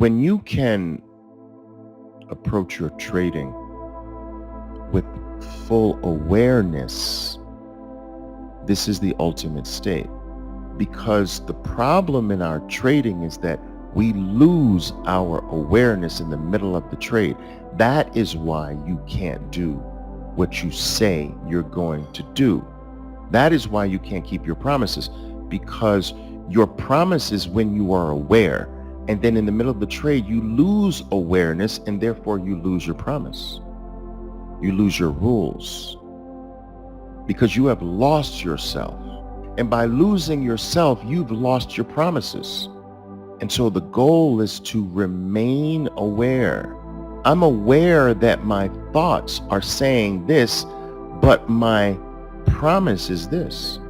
When you can approach your trading with full awareness, this is the ultimate state. Because the problem in our trading is that we lose our awareness in the middle of the trade. That is why you can't do what you say you're going to do. That is why you can't keep your promises, because your promise is when you are aware. And then in the middle of the trade, you lose awareness, and therefore you lose your promise. You lose your rules because you have lost yourself. And by losing yourself, you've lost your promises. And so the goal is to remain aware. I'm aware that my thoughts are saying this, but my promise is this.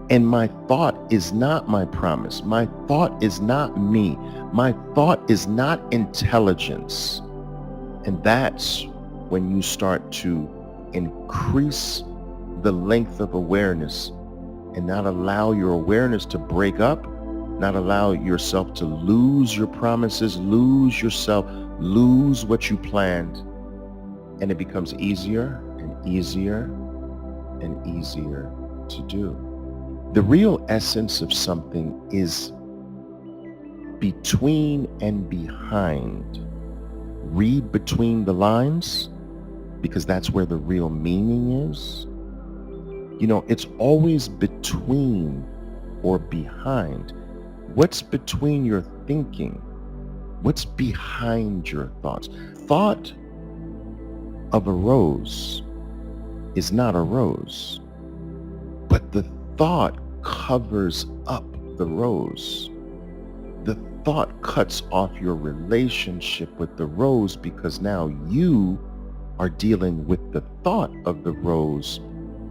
And my thought is not my promise. My thought is not me. My thought is not intelligence. And that's when you start to increase the length of awareness and not allow your awareness to break up, not allow yourself to lose your promises, lose yourself, lose what you planned. And it becomes easier and easier and easier to do. The real essence of something is between and behind. Read between the lines, because that's where the real meaning is. You know, it's always between or behind. What's between your thinking? What's behind your thoughts? Thought of a rose is not a rose, but the thought covers up the rose. The thought cuts off your relationship with the rose, because now you are dealing with the thought of the rose,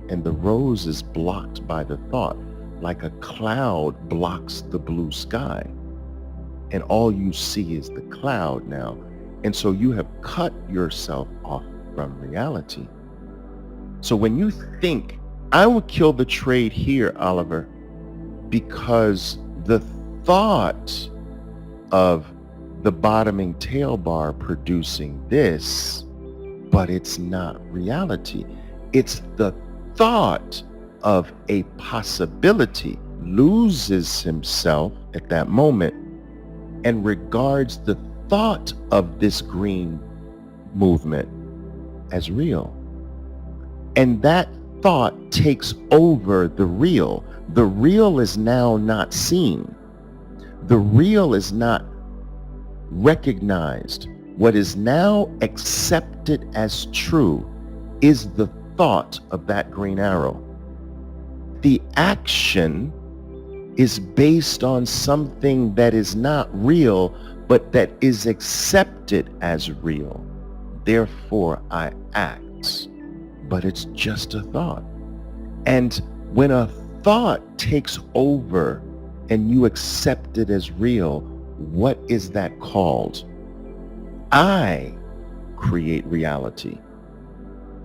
and the rose is blocked by the thought, like a cloud blocks the blue sky. And all you see is the cloud now. And so you have cut yourself off from reality. So when you think, I will kill the trade here, Oliver, because the thought of the bottoming tail bar producing this, but it's not reality. It's the thought of a possibility, loses himself at that moment and regards the thought of this green movement as real. And that thought takes over the real. The real is now not seen. The real is not recognized. What is now accepted as true is the thought of that green arrow. The action is based on something that is not real, but that is accepted as real. Therefore, I act, but it's just a thought. And when a thought takes over and you accept it as real, what is that called? I create reality.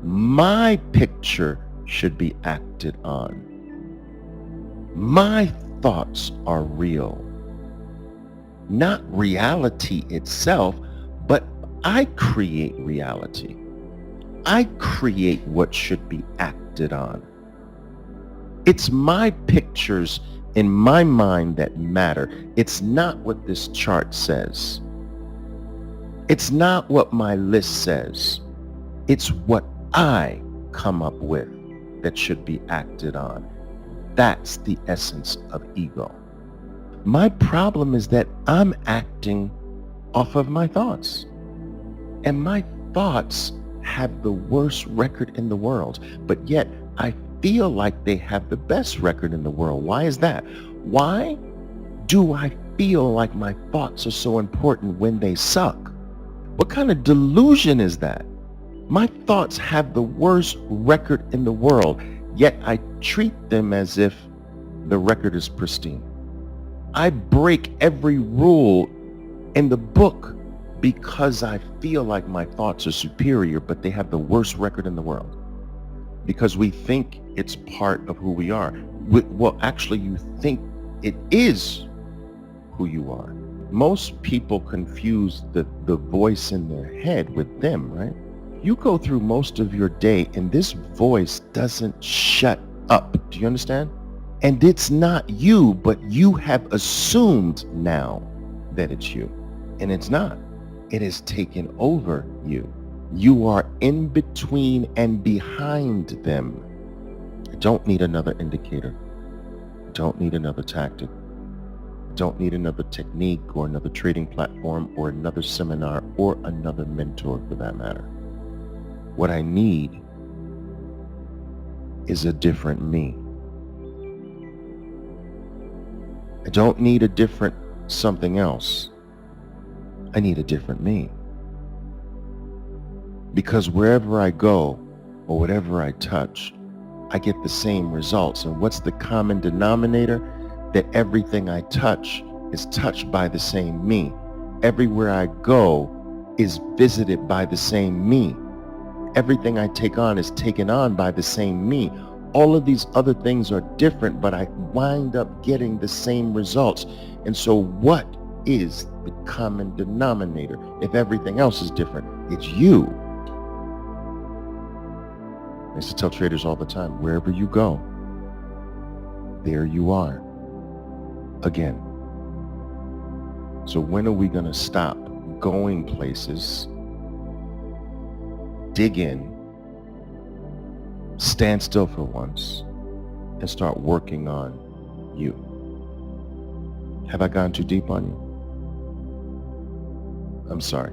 My picture should be acted on. My thoughts are real. Not reality itself, but I create reality. I create what should be acted on. It's my pictures in my mind that matter. It's not what this chart says. It's not what my list says. It's what I come up with that should be acted on. That's the essence of ego. My problem is that I'm acting off of my thoughts. And my thoughts have the worst record in the world, but yet I feel like they have the best record in the world. Why is that? Why do I feel like my thoughts are so important when they suck? What kind of delusion is that? My thoughts have the worst record in the world, yet I treat them as if the record is pristine. I break every rule in the book because I feel like my thoughts are superior, but they have the worst record in the world. Because we think it's part of who we are. Well, actually, you think it is who you are. Most people confuse the voice in their head with them, right? You go through most of your day and this voice doesn't shut up. Do you understand? And it's not you, but you have assumed now that it's you. And it's not. It has taken over you. You are in between and behind them. I don't need another indicator. I don't need another tactic. I don't need another technique or another trading platform or another seminar or another mentor for that matter. What I need is a different me. I don't need a different something else. I need a different me. Because wherever I go or whatever I touch, I get the same results. And what's the common denominator? That everything I touch is touched by the same me. Everywhere I go is visited by the same me. Everything I take on is taken on by the same me. All of these other things are different, but I wind up getting the same results. And so what is the common denominator? If everything else is different, it's you. I used to tell traders all the time, wherever you go, there you are again. So when are we going to stop going places, dig in, stand still for once, and start working on you? Have I gone too deep on you? I'm sorry.